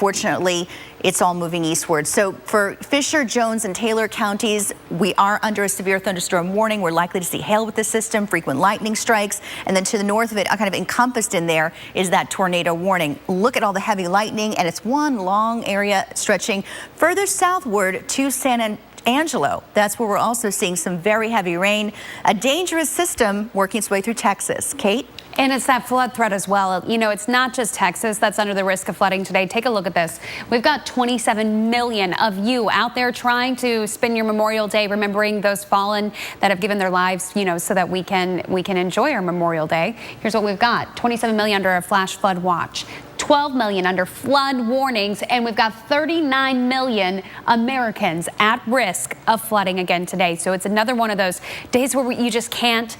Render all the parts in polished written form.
fortunately, it's all moving eastward. So for Fisher, Jones, and Taylor counties, we are under a severe thunderstorm warning. We're likely to see hail with the system, frequent lightning strikes, and then to the north of it, kind of encompassed in there, is that tornado warning. Look at all the heavy lightning, and it's one long area stretching further southward to San Angelo. That's where we're also seeing some very heavy rain. A dangerous system working its way through Texas. Kate? And it's that flood threat as well. You know, it's not just Texas that's under the risk of flooding today. Take a look at this. We've got 27 million of you out there trying to spend your Memorial Day remembering those fallen that have given their lives, you know, so that we can enjoy our Memorial Day. Here's what we've got. 27 million under a flash flood watch. 12 million under flood warnings, and we've got 39 million Americans at risk of flooding again today. So it's another one of those days where you just can't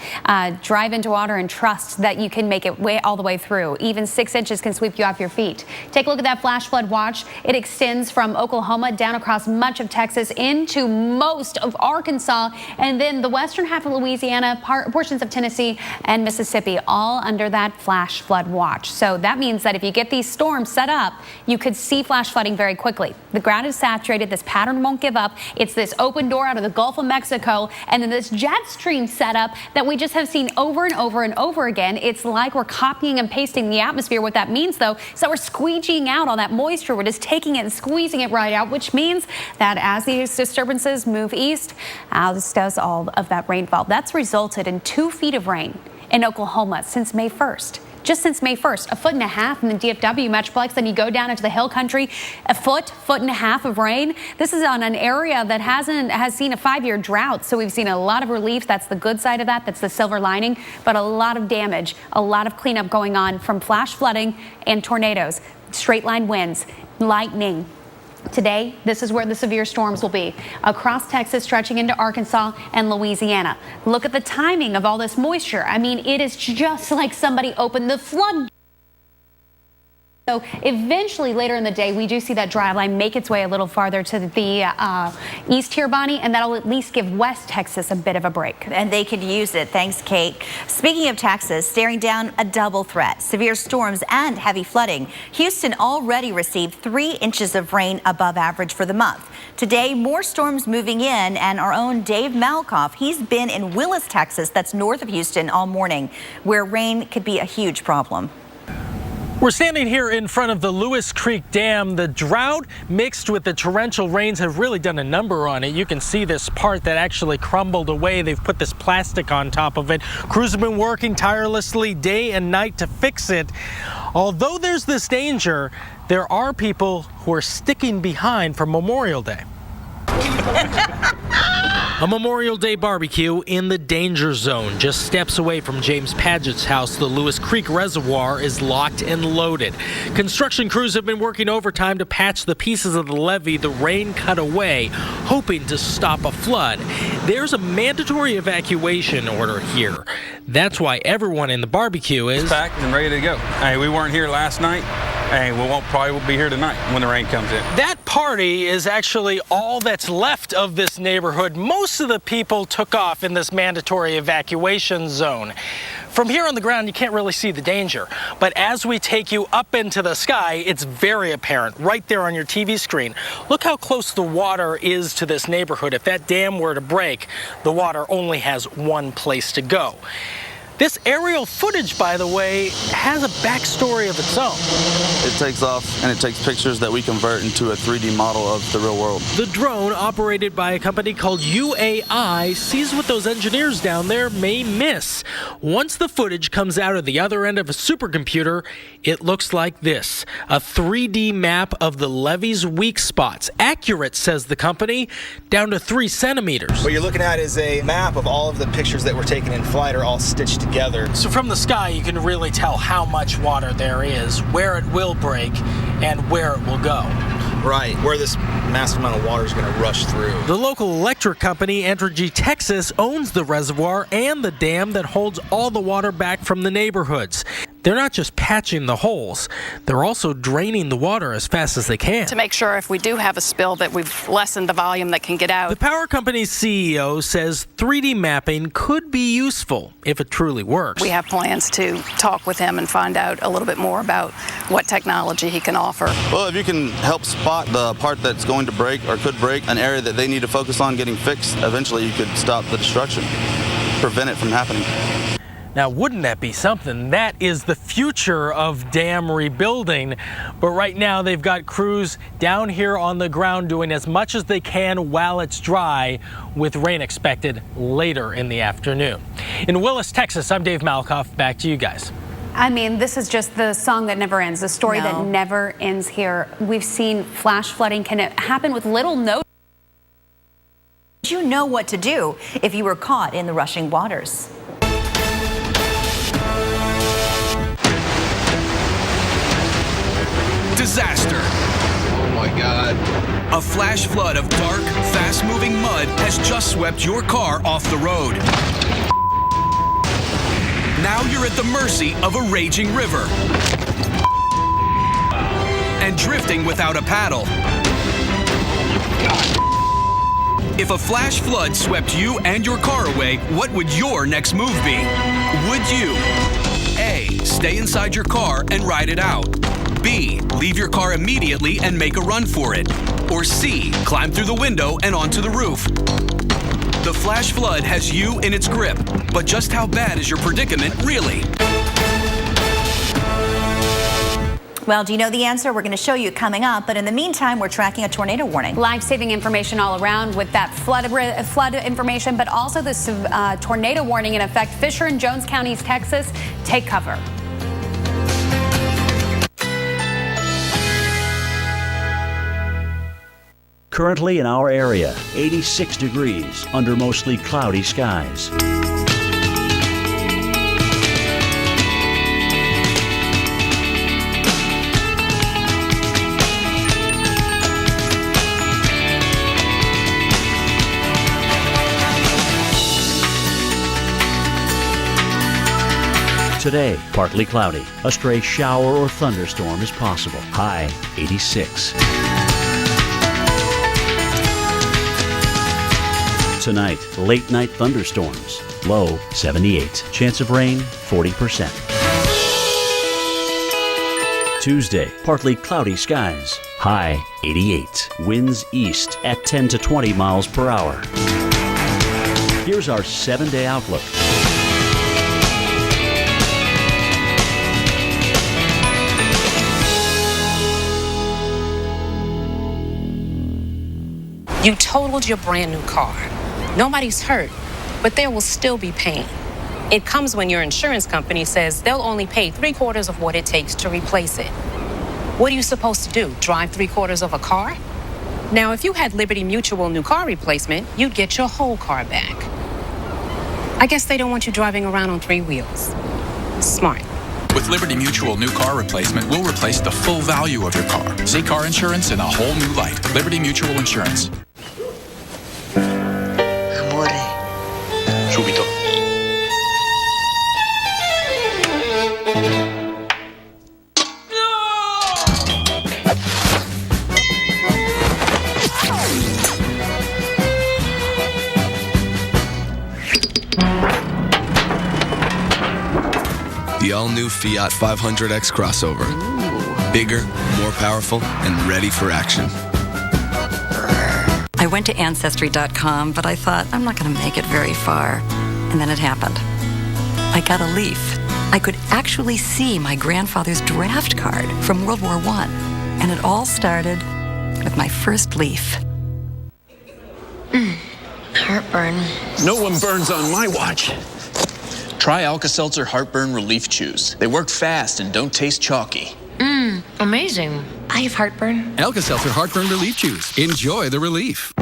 drive into water and trust that you can make it all the way through. Even 6 inches can sweep you off your feet. Take a look at that flash flood watch. It extends from Oklahoma down across much of Texas into most of Arkansas, and then the western half of Louisiana, portions of Tennessee and Mississippi, all under that flash flood watch. So that means that if you get these storms set up, you could see flash flooding very quickly. The ground is saturated. This pattern won't give up. It's this open door out of the Gulf of Mexico, and then this jet stream setup that we just have seen over and over and over again. It's like we're copying and pasting the atmosphere. What that means, though, is that we're squeegeeing out all that moisture. We're just taking it and squeezing it right out, which means that as these disturbances move east, this does all of that rainfall. That's resulted in 2 feet of rain in Oklahoma since May 1st. Just since May 1st, 1.5 feet in the DFW Metroplex. Then you go down into the Hill Country, a foot and a half of rain. This is on an area that has seen a 5-year drought. So we've seen a lot of relief. That's the good side of that. That's the silver lining. But a lot of damage, a lot of cleanup going on from flash flooding and tornadoes, straight line winds, lightning. Today, this is where the severe storms will be across Texas, stretching into Arkansas and Louisiana. Look at the timing of all this moisture. I mean, it is just like somebody opened the flood. So eventually later in the day, we do see that dry line make its way a little farther to the east here, Bonnie, and that'll at least give West Texas a bit of a break. And they could use it. Thanks, Kate. Speaking of Texas, staring down a double threat, severe storms and heavy flooding. Houston already received 3 inches of rain above average for the month. Today, more storms moving in, and our own Dave Malkoff, he's been in Willis, Texas, that's north of Houston, all morning, where rain could be a huge problem. We're standing here in front of the Lewis Creek Dam. The drought mixed with the torrential rains have really done a number on it. You can see this part that actually crumbled away. They've put this plastic on top of it. Crews have been working tirelessly day and night to fix it. Although there's this danger, there are people who are sticking behind for Memorial Day. A Memorial Day barbecue in the danger zone. Just steps away from James Padgett's house, the Lewis Creek Reservoir is locked and loaded. Construction crews have been working overtime to patch the pieces of the levee the rain cut away, hoping to stop a flood. There's a mandatory evacuation order here. That's why everyone in the barbecue is packed and ready to go. Hey, we weren't here last night. Hey, probably won't be here tonight when the rain comes in. That party is actually all that's left of this neighborhood. Most of the people took off in this mandatory evacuation zone. From here on the ground, you can't really see the danger. But as we take you up into the sky, it's very apparent right there on your TV screen. Look how close the water is to this neighborhood. If that dam were to break, the water only has one place to go. This aerial footage, by the way, has a backstory of its own. It takes off and it takes pictures that we convert into a 3D model of the real world. The drone, operated by a company called UAI, sees what those engineers down there may miss. Once the footage comes out of the other end of a supercomputer, it looks like this, a 3D map of the levee's weak spots. Accurate, says the company, down to 3 centimeters. What you're looking at is a map of all of the pictures that were taken in flight are all stitched together. So from the sky, you can really tell how much water there is, where it will break, and where it will go. Right, where this massive amount of water is going to rush through. The local electric company, Entergy Texas, owns the reservoir and the dam that holds all the water back from the neighborhoods. They're not just patching the holes, they're also draining the water as fast as they can. To make sure if we do have a spill that we've lessened the volume that can get out. The power company's CEO says 3D mapping could be useful if it truly works. We have plans to talk with him and find out a little bit more about what technology he can offer. Well, if you can help spot the part that's going to break or could break, an area that they need to focus on getting fixed, eventually you could stop the destruction, prevent it from happening. Now, wouldn't that be something? That is the future of dam rebuilding. But right now, they've got crews down here on the ground doing as much as they can while it's dry, with rain expected later in the afternoon. In Willis, Texas, I'm Dave Malkoff. Back to you guys. I mean, this is just the song that never ends, the story that never ends here. We've seen flash flooding can happen with little notice. You know what to do if you were caught in the rushing waters. Disaster. Oh my God. A flash flood of dark, fast-moving mud has just swept your car off the road. Now you're at the mercy of a raging river. And drifting without a paddle. If a flash flood swept you and your car away, what would your next move be? Would you A, stay inside your car and ride it out? B, leave your car immediately and make a run for it? Or C, climb through the window and onto the roof? The flash flood has you in its grip, but just how bad is your predicament really? Well, do you know the answer? We're going to show you coming up, but in the meantime, we're tracking a tornado warning. Life-saving information all around with that flood information, but also this tornado warning in effect. Fisher and Jones counties, Texas, take cover. Currently in our area, 86 degrees under mostly cloudy skies. Today, partly cloudy. A stray shower or thunderstorm is possible. High 86. Tonight, late night thunderstorms. Low 78. Chance of rain 40%. Tuesday, partly cloudy skies. High 88. Winds east at 10 to 20 miles per hour. Here's our 7-day outlook. You totaled your brand new car. Nobody's hurt, but there will still be pain. It comes when your insurance company says they'll only pay 3/4 of what it takes to replace it. What are you supposed to do? Drive 3/4 of a car? Now, if you had Liberty Mutual new car replacement, you'd get your whole car back. I guess they don't want you driving around on 3 wheels. Smart. With Liberty Mutual new car replacement, we'll replace the full value of your car. See car insurance in a whole new light. Liberty Mutual Insurance. Amore. Subito. The all-new Fiat 500X crossover. Ooh. Bigger, more powerful, and ready for action. I went to Ancestry.com, but I thought, I'm not going to make it very far. And then it happened. I got a leaf. I could actually see my grandfather's draft card from World War I. And it all started with my first leaf. Heartburn. No one burns on my watch. Try Alka-Seltzer Heartburn Relief Chews. They work fast and don't taste chalky. Amazing. I have heartburn. Alka-Seltzer Heartburn Relief Chews. Enjoy the relief.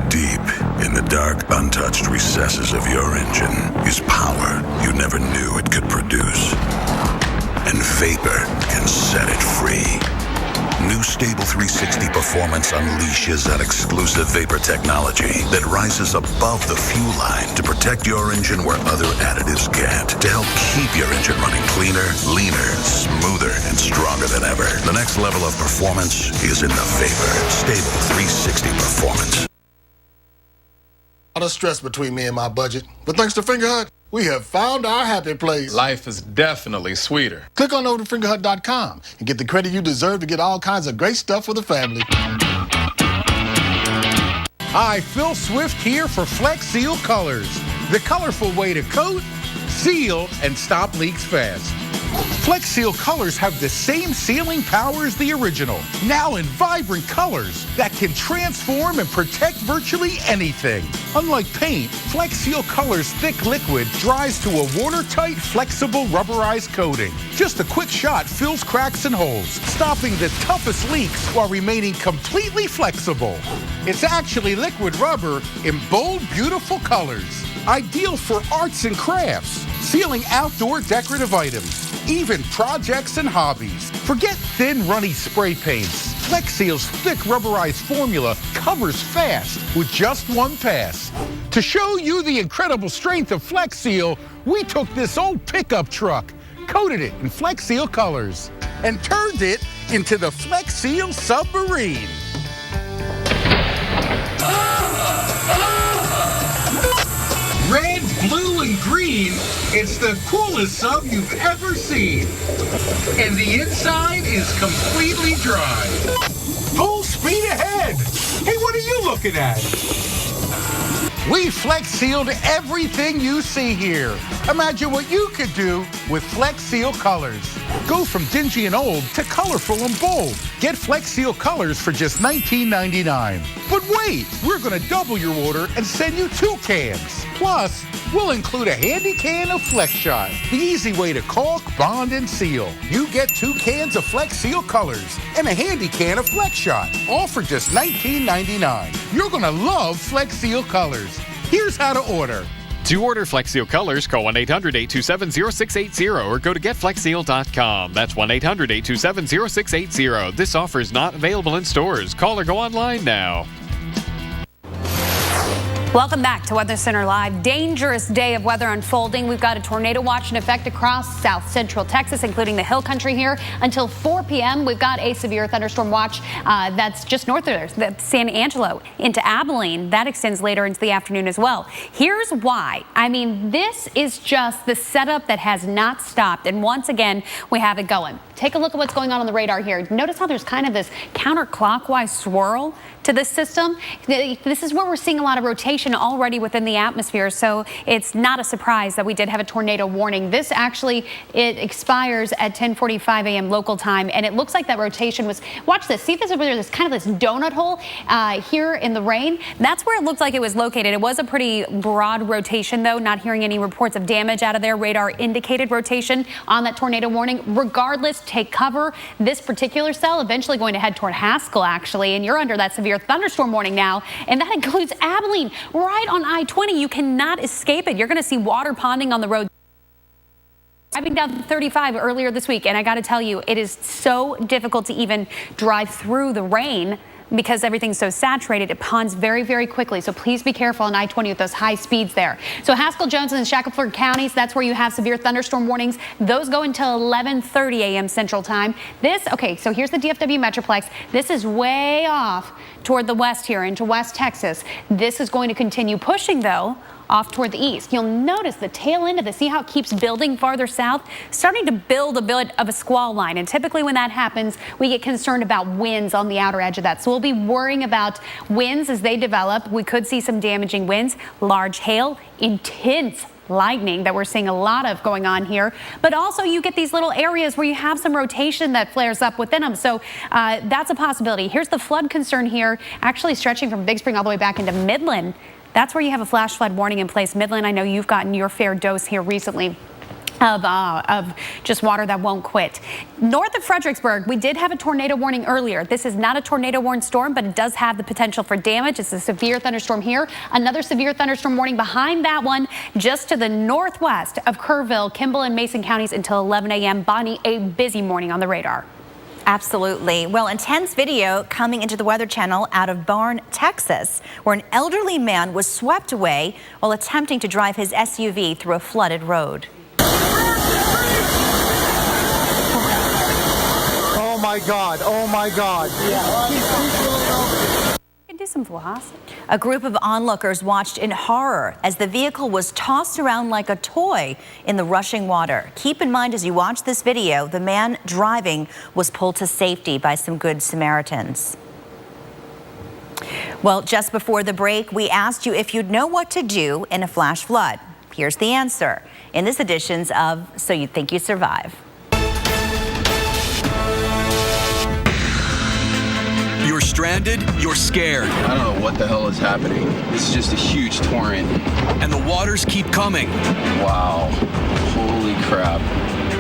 Deep in the dark, untouched recesses of your engine is power you never knew it could produce. And Vapor can set it free. New Stable 360 Performance unleashes that exclusive vapor technology that rises above the fuel line to protect your engine where other additives can't, to help keep your engine running cleaner, leaner, smoother, and stronger than ever. The next level of performance is in the vapor. Stable 360 Performance. A lot of stress between me and my budget, but thanks to Fingerhut, we have found our happy place. Life is definitely sweeter. Click on over to fingerhut.com and get the credit you deserve to get all kinds of great stuff for the family. Hi, Phil Swift here for Flex Seal Colors, the colorful way to coat, seal, and stop leaks fast. Flex Seal Colors have the same sealing power as the original, now in vibrant colors that can transform and protect virtually anything. Unlike paint, Flex Seal Colors thick liquid dries to a watertight, flexible, rubberized coating. Just a quick shot fills cracks and holes, stopping the toughest leaks while remaining completely flexible. It's actually liquid rubber in bold, beautiful colors. Ideal for arts and crafts, sealing outdoor decorative items, even projects and hobbies. Forget thin, runny spray paints. Flex Seal's thick rubberized formula covers fast with just one pass. To show you the incredible strength of Flex Seal, we took this old pickup truck, coated it in Flex Seal colors, and turned it into the Flex Seal Submarine. Red, blue, and green, it's the coolest sub you've ever seen. And the inside is completely dry. Full speed ahead. Hey, what are you looking at? We Flex Sealed everything you see here. Imagine what you could do with Flex Seal Colors. Go from dingy and old to colorful and bold. Get Flex Seal Colors for just $19.99. But wait, we're going to double your order and send you 2 cans. Plus, we'll include a handy can of Flex Shot, the easy way to caulk, bond, and seal. You get 2 cans of Flex Seal Colors and a handy can of Flex Shot, all for just $19.99. You're going to love Flex Seal Colors. Here's how to order. To order Flex Seal Colors, call 1-800-827-0680 or go to getflexseal.com. That's 1-800-827-0680. This offer is not available in stores. Call or go online now. Welcome back to Weather Center Live. Dangerous day of weather unfolding. We've got a tornado watch in effect across south central Texas, including the hill country here. Until 4 p.m., we've got a severe thunderstorm watch that's just north of there, that's San Angelo into Abilene. That extends later into the afternoon as well. Here's why. I mean, this is just the setup that has not stopped. And once again, we have it going. Take a look at what's going on the radar here. Notice how there's kind of this counterclockwise swirl to this system. This is where we're seeing a lot of rotation already within the atmosphere, so it's not a surprise that we did have a tornado warning. This actually, it expires at 10:45 a.m. local time, and it looks like that rotation was, watch this, see this over there, this kind of this donut hole here in the rain. That's where it looked like it was located. It was a pretty broad rotation though, not hearing any reports of damage out of there. Radar indicated rotation on that tornado warning. Regardless, take cover. This particular cell eventually going to head toward Haskell actually, and you're under that severe thunderstorm warning now, and that includes Abilene, right on I-20. You cannot escape it. You're going to see water ponding on the road. Driving down 35 earlier this week, and I got to tell you, it is so difficult to even drive through the rain because everything's so saturated. It ponds very, very quickly. So please be careful on I-20 with those high speeds there. So Haskell, Jones, and Shackelford counties, that's where you have severe thunderstorm warnings. Those go until 11:30 a.m. Central Time. Okay, so here's the DFW Metroplex. This is way off toward the west here into West Texas. This is going to continue pushing, though, off toward the east. You'll notice the tail end of this. See how it keeps building farther south? Starting to build a bit of a squall line. And typically when that happens, we get concerned about winds on the outer edge of that. So we'll be worrying about winds as they develop. We could see some damaging winds, large hail, intense lightning that we're seeing a lot of going on here. But also you get these little areas where you have some rotation that flares up within them. So that's a possibility. Here's the flood concern here, actually stretching from Big Spring all the way back into Midland. That's where you have a flash flood warning in place. Midland, I know you've gotten your fair dose here recently of just water that won't quit. North of Fredericksburg, we did have a tornado warning earlier. This is not a tornado warned storm, but it does have the potential for damage. It's a severe thunderstorm here. Another severe thunderstorm warning behind that one, just to the northwest of Kerrville, Kimball, and Mason counties until 11 a.m. Bonnie, a busy morning on the radar. Absolutely. Well, intense video coming into the Weather Channel out of Barn, Texas, where an elderly man was swept away while attempting to drive his SUV through a flooded road. Oh my God, oh my God. Do some Vlahas. A group of onlookers watched in horror as the vehicle was tossed around like a toy in the rushing water. Keep in mind as you watch this video, the man driving was pulled to safety by some good Samaritans. Well, just before the break, we asked you if you'd know what to do in a flash flood. Here's the answer in this edition of So You Think You Survive. You're stranded, you're scared. I don't know what the hell is happening. This is just a huge torrent. And the waters keep coming. Wow. Holy crap.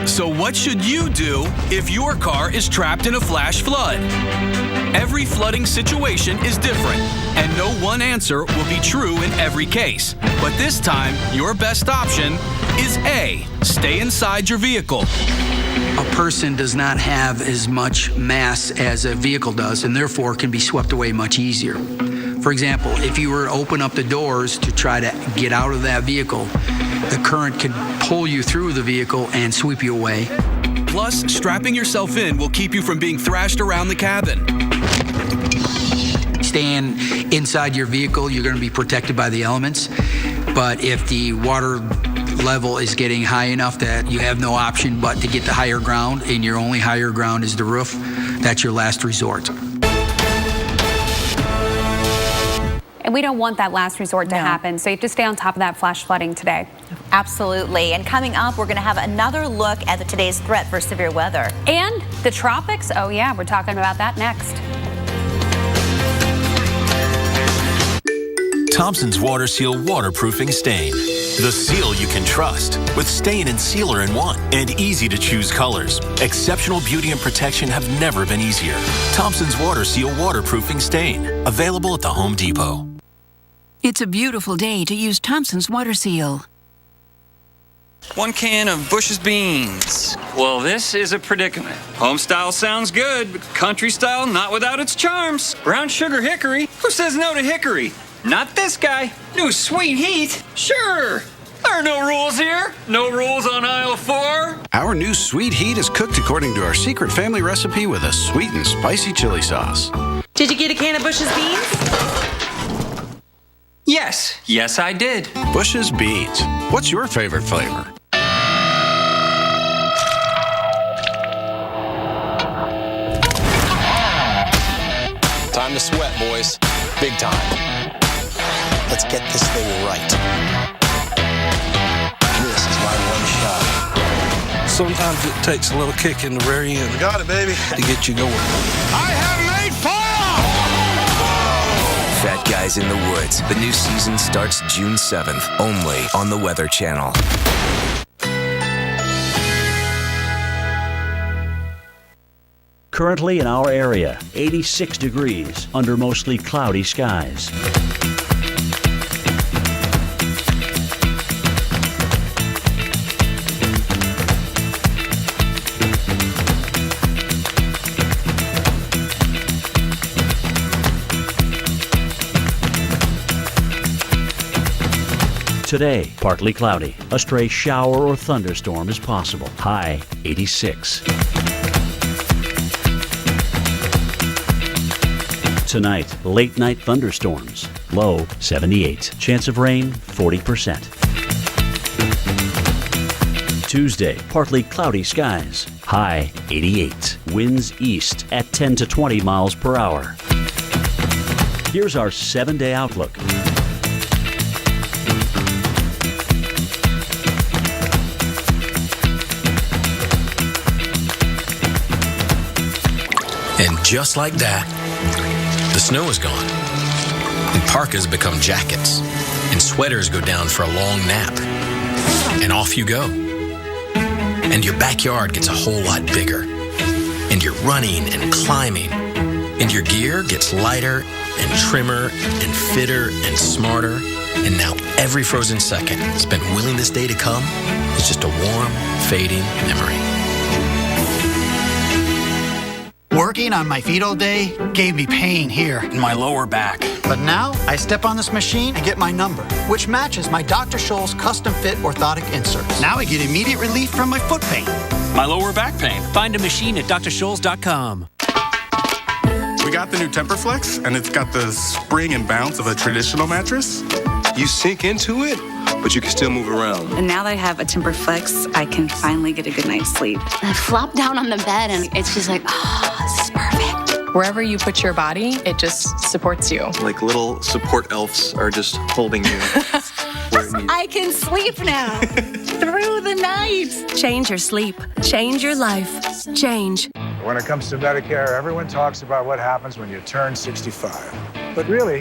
So what should you do if your car is trapped in a flash flood? Every flooding situation is different, and no one answer will be true in every case. But this time, your best option is A, stay inside your vehicle. A person does not have as much mass as a vehicle does, and therefore can be swept away much easier. For example, if you were to open up the doors to try to get out of that vehicle, the current could pull you through the vehicle and sweep you away. Plus, strapping yourself in will keep you from being thrashed around the cabin. Staying inside your vehicle, you're going to be protected by the elements. But if the water level is getting high enough that you have no option but to get to higher ground, and your only higher ground is the roof, that's your last resort. And we don't want that last resort to happen, so you have to stay on top of that flash flooding today. Absolutely. And coming up, we're going to have another look at today's threat for severe weather. And the tropics, oh yeah, we're talking about that next. Thompson's Water Seal Waterproofing Stain. The seal you can trust, with stain and sealer in one, and easy to choose colors. Exceptional beauty and protection have never been easier. Thompson's Water Seal Waterproofing Stain, available at the Home Depot. It's a beautiful day to use Thompson's Water Seal. 1 can of Bush's beans. Well, this is a predicament. Home style sounds good, but country style not without its charms. Brown sugar hickory. Who says no to hickory? Not this guy. New sweet heat? Sure. There are no rules here. No rules on aisle 4. Our new sweet heat is cooked according to our secret family recipe with a sweet and spicy chili sauce. Did you get a can of Bush's beans? Yes. Yes, I did. Bush's Beans. What's your favorite flavor? Time to sweat, boys. Big time. Let's get this thing right. This is my one shot. Sometimes it takes a little kick in the rear end. We got it, baby. To get you going. I have made fire! Fat Guys in the Woods. The new season starts June 7th, only on the Weather Channel. Currently in our area, 86 degrees under mostly cloudy skies. Today, partly cloudy. A stray shower or thunderstorm is possible. High 86. Tonight, late night thunderstorms. Low 78. Chance of rain 40%. Tuesday, partly cloudy skies. High 88. Winds east at 10 to 20 miles per hour. Here's our 7-day outlook. And just like that, the snow is gone. And parkas become jackets. And sweaters go down for a long nap. And off you go. And your backyard gets a whole lot bigger. And you're running and climbing. And your gear gets lighter and trimmer and fitter and smarter. And now every frozen second spent willing this day to come is just a warm, fading memory. Working on my feet all day gave me pain here in my lower back. But now I step on this machine and get my number, which matches my Dr. Scholl's custom fit orthotic inserts. Now I get immediate relief from my foot pain. My lower back pain. Find a machine at drscholls.com. We got the new Temperflex, and it's got the spring and bounce of a traditional mattress. You sink into it, but you can still move around. And now that I have a Temperflex, I can finally get a good night's sleep. I flop down on the bed and it's just like, oh, this is perfect. Wherever you put your body, it just supports you. Like little support elves are just holding you. I can sleep now through the night. Change your sleep. Change your life. Change. When it comes to Medicare, everyone talks about what happens when you turn 65. But really,